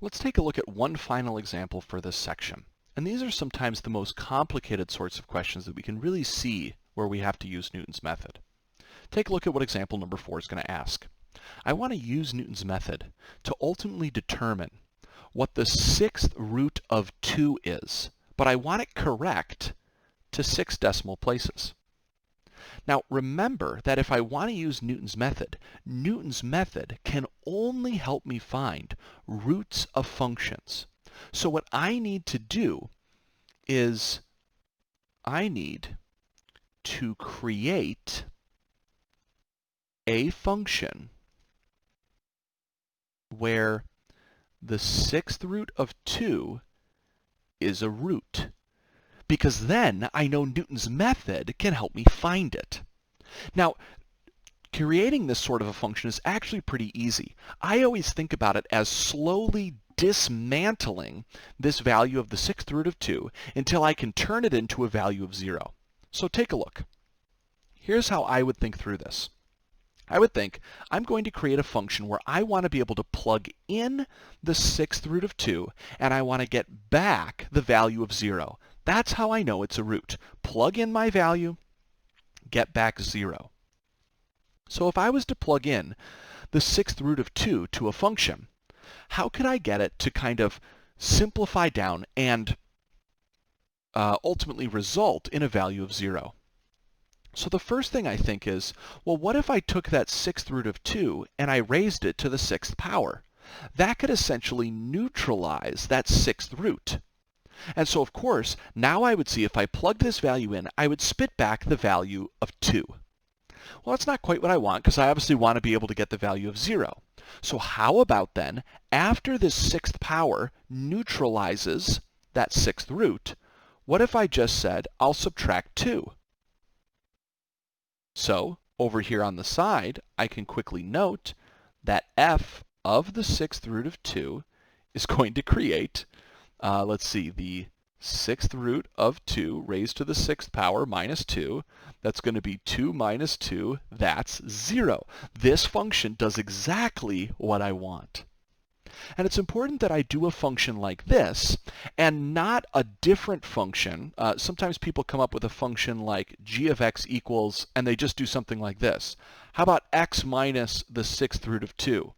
Let's take a look at one final example for this section. And these are sometimes the most complicated sorts of questions that we can really see where we have to use Newton's method. Take a look at what example number 4 is going to ask. I want to use Newton's method to ultimately determine what the sixth root of 2 is, but I want it correct to 6 decimal places. Now remember that if I want to use Newton's method can only help me find roots of functions. So what I need to do is I need to create a function where the sixth root of 2 is a root, because then I know Newton's method can help me find it. Now, creating this sort of a function is actually pretty easy. I always think about it as slowly dismantling this value of the sixth root of 2 until I can turn it into a value of 0. So take a look. Here's how I would think through this. I would think I'm going to create a function where I want to be able to plug in the sixth root of 2 and I want to get back the value of 0. That's how I know it's a root. Plug in my value, get back 0. So if I was to plug in the sixth root of 2 to a function, how could I get it to kind of simplify down and ultimately result in a value of 0? So the first thing I think is, well, what if I took that sixth root of 2 and I raised it to the sixth power? That could essentially neutralize that sixth root. And so, of course, now I would see if I plugged this value in, I would spit back the value of 2. Well, that's not quite what I want, because I obviously want to be able to get the value of 0. So how about then, after this sixth power neutralizes that sixth root, what if I just said, I'll subtract 2? So, over here on the side, I can quickly note that f of the sixth root of 2 is going to create, let's see, the sixth root of 2 raised to the sixth power minus 2. That's going to be 2 minus 2. That's 0. This function does exactly what I want. And it's important that I do a function like this and not a different function. Sometimes people come up with a function like g of x equals, and they just do something like this. How about x minus the sixth root of 2?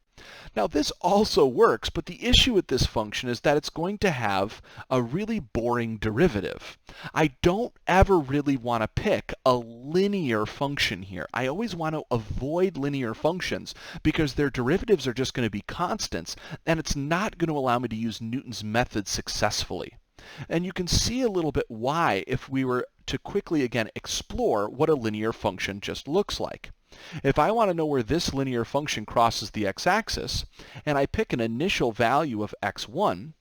Now this also works, but the issue with this function is that it's going to have a really boring derivative. I don't ever really want to pick a linear function here. I always want to avoid linear functions because their derivatives are just going to be constants, and it's not going to allow me to use Newton's method successfully. And you can see a little bit why if we were to quickly again explore what a linear function just looks like. If I want to know where this linear function crosses the x-axis, and I pick an initial value of x1,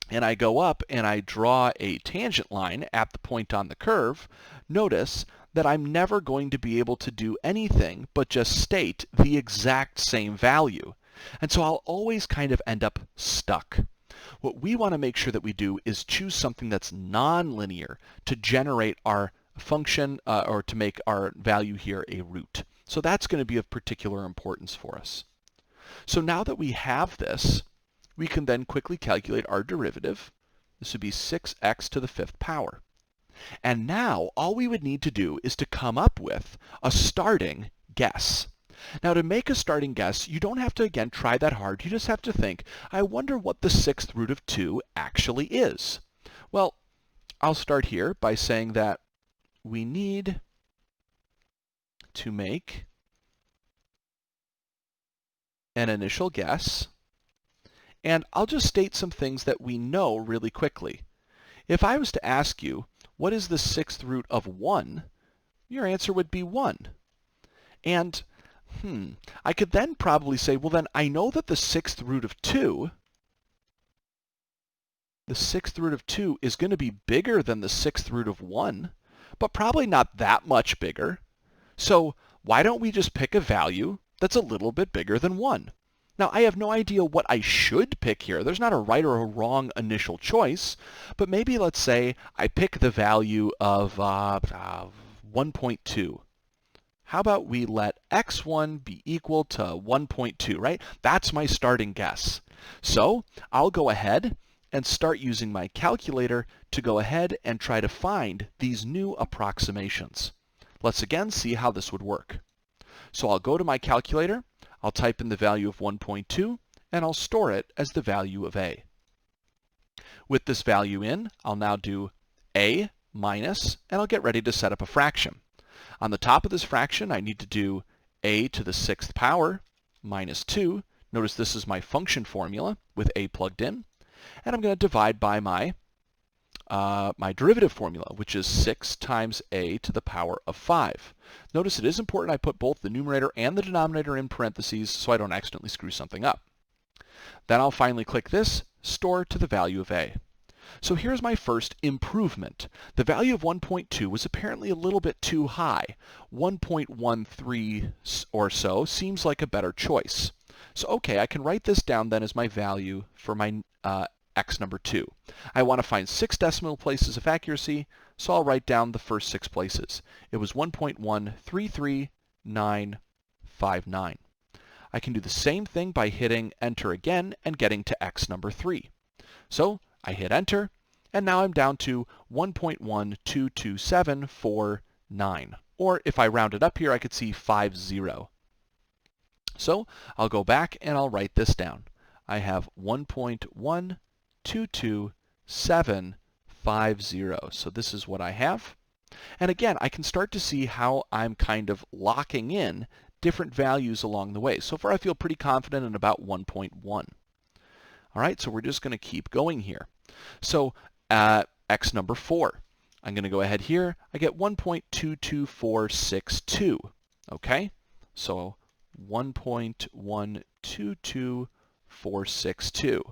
and I go up and I draw a tangent line at the point on the curve, notice that I'm never going to be able to do anything but just state the exact same value. And so I'll always kind of end up stuck. What we want to make sure that we do is choose something that's nonlinear to generate our function or to make our value here a root. So that's going to be of particular importance for us. So now that we have this, we can then quickly calculate our derivative. This would be 6x to the fifth power. And now all we would need to do is to come up with a starting guess. Now to make a starting guess, you don't have to again try that hard. You just have to think, I wonder what the sixth root of 2 actually is. Well, I'll start here by saying that we need to make an initial guess, and I'll just state some things that we know really quickly. If I was to ask you, what is the sixth root of 1? Your answer would be 1. And I could then probably say, well then I know that the sixth root of 2 is going to be bigger than the sixth root of 1, but probably not that much bigger. So why don't we just pick a value that's a little bit bigger than 1? Now, I have no idea what I should pick here. There's not a right or a wrong initial choice, but maybe let's say I pick the value of 1.2. How about we let x1 be equal to 1.2, right? That's my starting guess. So I'll go ahead and start using my calculator to go ahead and try to find these new approximations. Let's again see how this would work. So I'll go to my calculator, I'll type in the value of 1.2, and I'll store it as the value of a. With this value in, I'll now do a minus, and I'll get ready to set up a fraction. On the top of this fraction, I need to do a to the 6th power minus 2. Notice this is my function formula with a plugged in. And I'm going to divide by my derivative formula, which is 6 times a to the power of 5. Notice it is important I put both the numerator and the denominator in parentheses so I don't accidentally screw something up. Then I'll finally click this, store to the value of a. So here's my first improvement. The value of 1.2 was apparently a little bit too high. 1.13 or so seems like a better choice. So okay, I can write this down then as my value for my x number 2. I want to find 6 decimal places of accuracy, so I'll write down the first 6 places. It was 1.133959. I can do the same thing by hitting enter again and getting to x number 3. So I hit enter, and now I'm down to 1.1227949. Or if I round it up here, I could see 50. So I'll go back and I'll write this down. I have 1.122750. So this is what I have. And again, I can start to see how I'm kind of locking in different values along the way. So far, I feel pretty confident in about 1.1. All right, so we're just going to keep going here. So x number 4. I'm going to go ahead here. I get 1.22462. Okay, so 1.122462.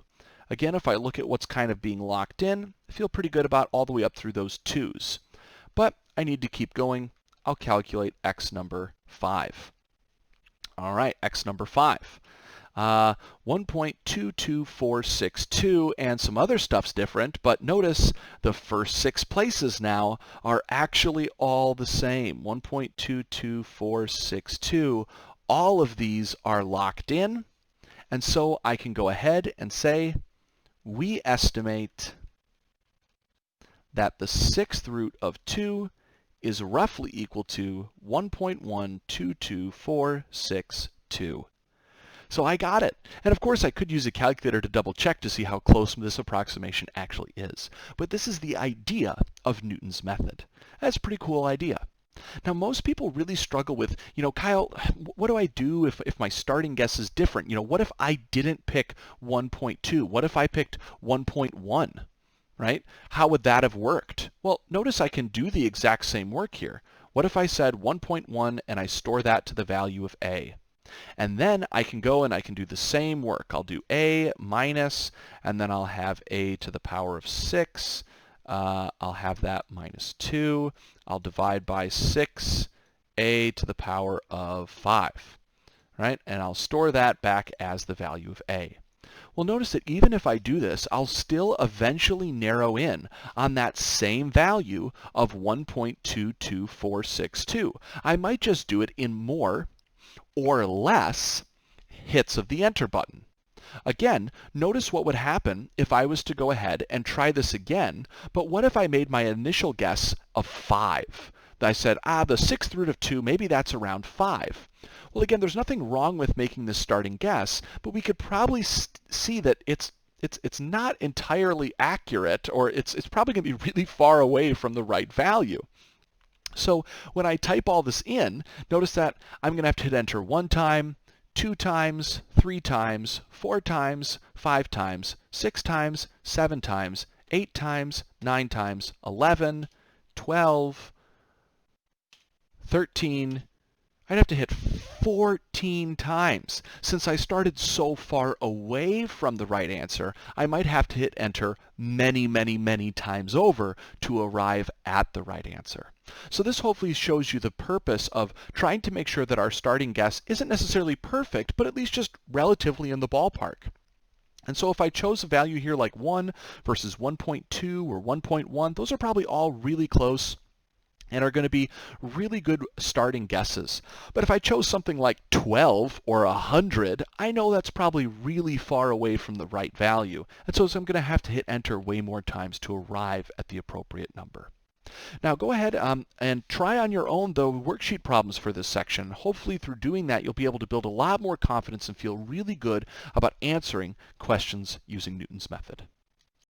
Again, if I look at what's kind of being locked in, I feel pretty good about all the way up through those 2's. But I need to keep going. I'll calculate x number 5. All right, x number 5. 1.22462, and some other stuff's different, but notice the first 6 places now are actually all the same. 1.22462. All of these are locked in, and so I can go ahead and say we estimate that the 6th root of 2 is roughly equal to 1.122462. So I got it. And of course I could use a calculator to double check to see how close this approximation actually is. But this is the idea of Newton's method. That's a pretty cool idea. Now most people really struggle with, Kyle, what do I do if my starting guess is different? What if I didn't pick 1.2? What if I picked 1.1? Right? How would that have worked? Well, notice I can do the exact same work here. What if I said 1.1 and I store that to the value of a? And then I can go and I can do the same work. I'll do a minus, and then I'll have a to the power of 6. I'll have that minus 2. I'll divide by 6, a to the power of 5. Right? And I'll store that back as the value of a. Well, notice that even if I do this, I'll still eventually narrow in on that same value of 1.22462. I might just do it in more or less hits of the enter button. Again, notice what would happen if I was to go ahead and try this again, but what if I made my initial guess of 5? I said, the 6th root of 2, maybe that's around 5. Well, again, there's nothing wrong with making this starting guess, but we could probably see that it's not entirely accurate, or it's probably going to be really far away from the right value. So when I type all this in, notice that I'm going to have to hit enter 1 time, 2 times, 3 times, 4 times, 5 times, 6 times, 7 times, 8 times, 9 times, 11, 12, 13, I'd have to hit 14 times. Since I started so far away from the right answer, I might have to hit enter many, many, many times over to arrive at the right answer. So this hopefully shows you the purpose of trying to make sure that our starting guess isn't necessarily perfect, but at least just relatively in the ballpark. And so if I chose a value here like 1 versus 1.2 or 1.1, those are probably all really close. and are going to be really good starting guesses. But if I chose something like 12 or 100, I know that's probably really far away from the right value. And so I'm going to have to hit enter way more times to arrive at the appropriate number. Now go ahead and try on your own the worksheet problems for this section. Hopefully through doing that you'll be able to build a lot more confidence and feel really good about answering questions using Newton's method.